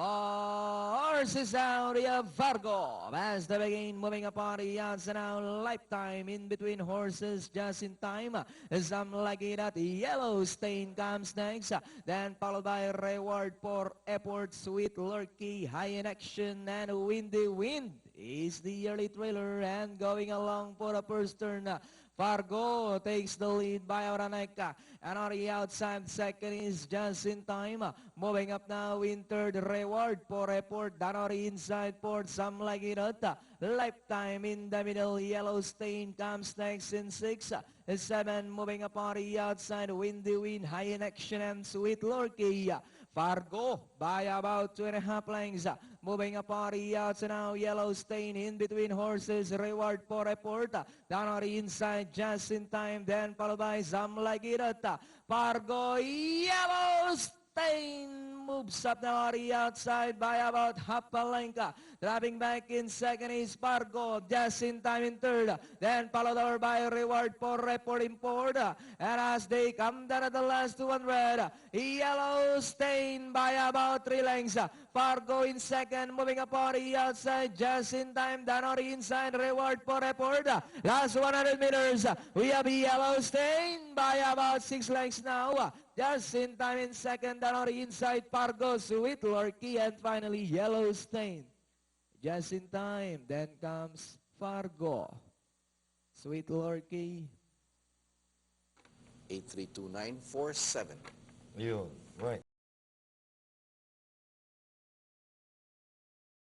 Horses out of Fargo. As they begin moving up on the outside now, Lifetime in between horses just in time. Some like it at Yellow Stain comes next. Then followed by Reward for Effort, Sweet Lurky, High in Action, and Windy Wind is the early trailer. And going along for the first turn, Fargo takes the lead by Oraneka. And on the outside, second is Just in Time. Moving up now in third, Reward for Effort. Down on the inside for Some Like It Hot. Lifetime in the middle, Yellow Stain comes next in 6. 7 moving up on the outside, Windy Wind, High in Action, and Sweet Lurky. Fargo by about 2.5 lengths. Moving up on the outside now, Yellow Stain in between horses, Reward for Effort. Down on the inside, Just in Time, then followed by Some Like It Hot. Fargo, Yellow Stain moves up now on the outside by about half a length. Dropping back in second is Fargo, Just in Time in third. Then followed over by Reward for Effort in fourth. And as they come down at the last 200, Yellow Stain by about 3 lengths. Fargo in second, moving up on the outside, Just in Time, down on the inside, Reward for Effort. Last 100 meters, we have Yellow Stain by about 6 lengths now. Just in Time in second, down on the inside, Fargo, Sweet Lurky, and finally Yellow Stain. Just in Time, then comes Fargo, Sweet Lurky. 832947. Yun, right.